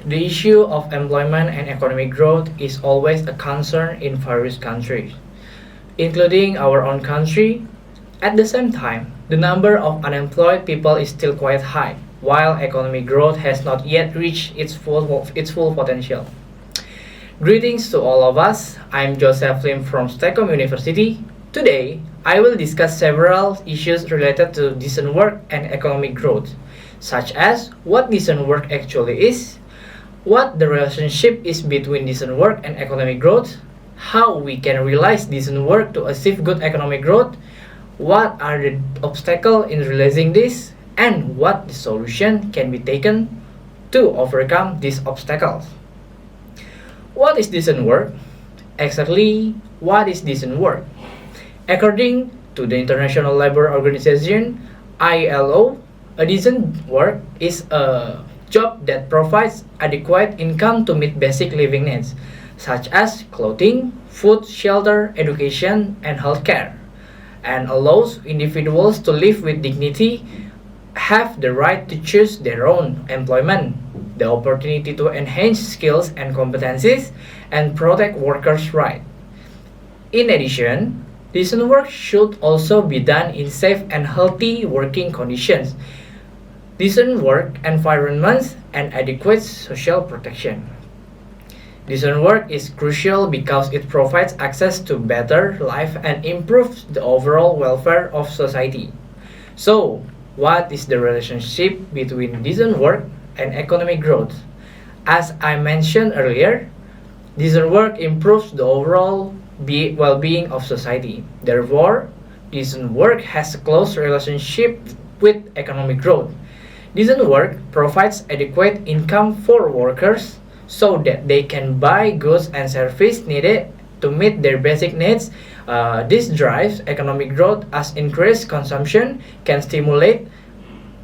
The issue of employment and economic growth is always a concern in various countries, including our own country. At the same time, the number of unemployed people is still quite high, while economic growth has not yet reached its full potential. Greetings to all of us. I'm Joseflim from STEKOM University. Today, I will discuss several issues related to decent work and economic growth, such as what decent work actually is, what the relationship is between decent work and economic growth, how we can realize decent work to achieve good economic growth, what are the obstacles in realizing this, and what the solution can be taken to overcome these obstacles. What is decent work? Exactly, what is decent work? According to the International Labour Organization, ILO, a decent work is a job that provides adequate income to meet basic living needs, such as clothing, food, shelter, education, and healthcare, and allows individuals to live with dignity, have the right to choose their own employment, the opportunity to enhance skills and competencies, and protect workers' rights. In addition, decent work should also be done in safe and healthy working conditions, decent work environments, and adequate social protection. Decent work is crucial because it provides access to better life and improves the overall welfare of society. So, what is the relationship between decent work and economic growth? As I mentioned earlier, decent work improves the overall well-being of society. Therefore, decent work has a close relationship with economic growth. Decent work provides adequate income for workers so that they can buy goods and services needed to meet their basic needs. This drives economic growth as increased consumption can stimulate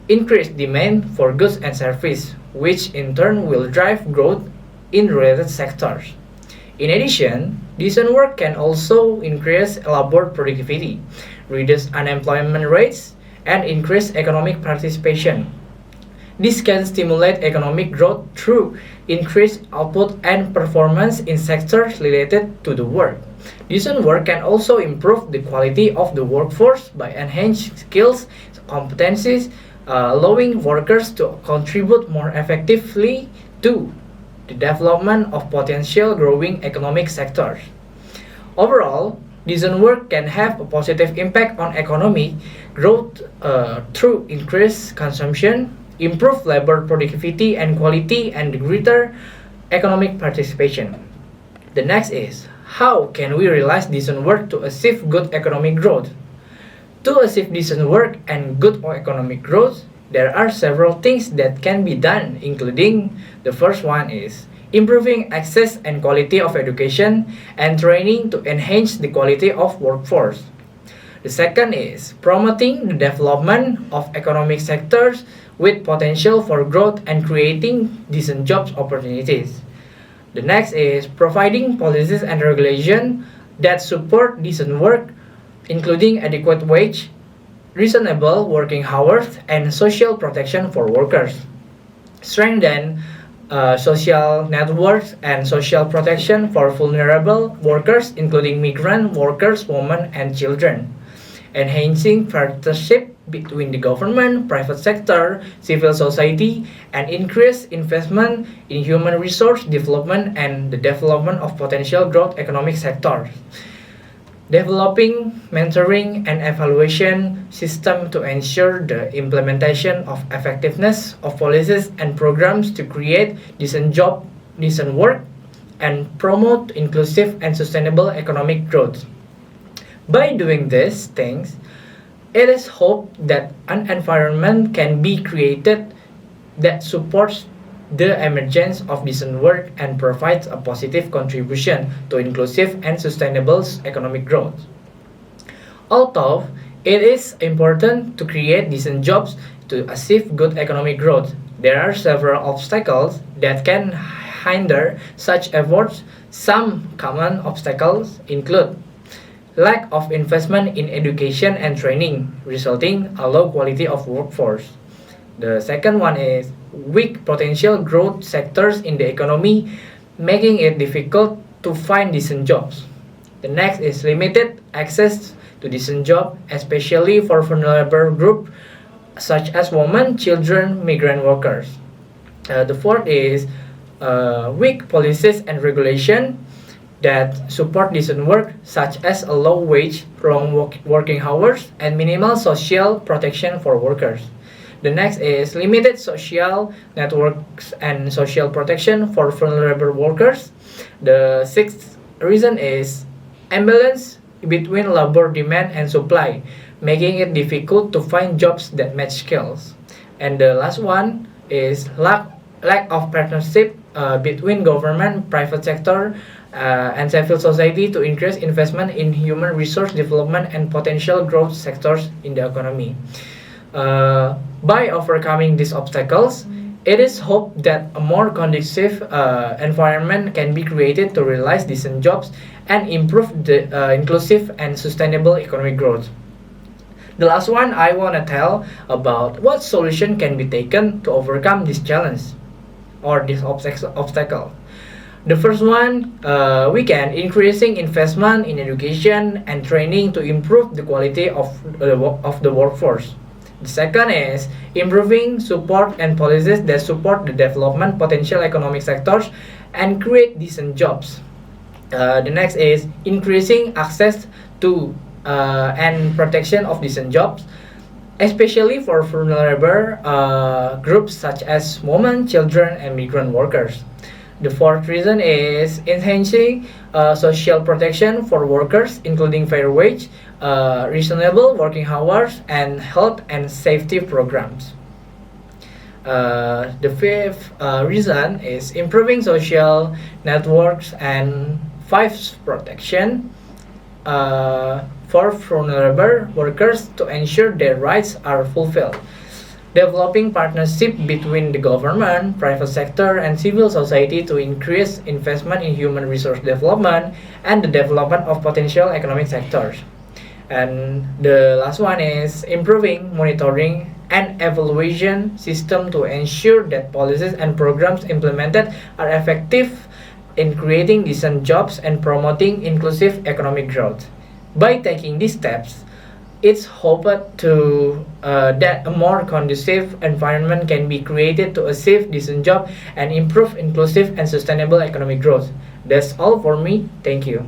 increased demand for goods and services, which in turn will drive growth in related sectors. In addition, decent work can also increase labor productivity, reduce unemployment rates, and increase economic participation. This can stimulate economic growth through increased output and performance in sectors related to the work. Decent work can also improve the quality of the workforce by enhancing skills, competencies, allowing workers to contribute more effectively to the development of potential growing economic sectors. Overall, decent work can have a positive impact on economic growth through increased consumption, improved labor productivity and quality, and greater economic participation. The next is, how can we realize decent work to achieve good economic growth? To achieve decent work and good economic growth, there are several things that can be done, including the first one is improving access and quality of education and training to enhance the quality of workforce. The second is promoting the development of economic sectors with potential for growth and creating decent job opportunities. The next is providing policies and regulation that support decent work, including adequate wage, reasonable working hours, and social protection for workers. Strengthen social networks and social protection for vulnerable workers, including migrant workers, women, and children. Enhancing partnership between the government, private sector, civil society, and increase investment in human resource development and the development of potential growth economic sectors. Developing mentoring and evaluation system to ensure the implementation of effectiveness of policies and programs to create decent job, decent work, and promote inclusive and sustainable economic growth. By doing these things, it is hoped that an environment can be created that supports the emergence of decent work and provides a positive contribution to inclusive and sustainable economic growth. Although it is important to create decent jobs to achieve good economic growth, there are several obstacles that can hinder such efforts. Some common obstacles include lack of investment in education and training, resulting a low quality of workforce. The second one is weak potential growth sectors in the economy, making it difficult to find decent jobs. The next is limited access to decent jobs, especially for vulnerable groups such as women, children, migrant workers. The fourth is weak policies and regulation that support decent work, such as a low wage, long working hours, and minimal social protection for workers. The next is limited social networks and social protection for vulnerable workers. The sixth reason is imbalance between labor demand and supply, making it difficult to find jobs that match skills. And the last one is lack of partnership between government, private sector, and civil society to increase investment in human resource development and potential growth sectors in the economy. By overcoming these obstacles, it is hoped that a more conducive environment can be created to realize decent jobs and improve the inclusive and sustainable economic growth. The last one I want to tell about what solution can be taken to overcome this challenge or this obstacle. The first one, we can increasing investment in education and training to improve the quality of the workforce. The second is improving support and policies that support the development potential economic sectors and create decent jobs. The next is increasing access to and protection of decent jobs, especially for vulnerable groups such as women, children, and migrant workers. The fourth reason is enhancing social protection for workers, including fair wage, reasonable working hours, and health and safety programs. The fifth reason is improving social networks and fifth protection for vulnerable workers to ensure their rights are fulfilled. Developing partnership between the government, private sector, and civil society to increase investment in human resource development and the development of potential economic sectors. And the last one is improving monitoring and evaluation system to ensure that policies and programs implemented are effective in creating decent jobs and promoting inclusive economic growth. By taking these steps, it's hoped to that a more conducive environment can be created to achieve decent job and improve inclusive and sustainable economic growth. That's all for me. Thank you.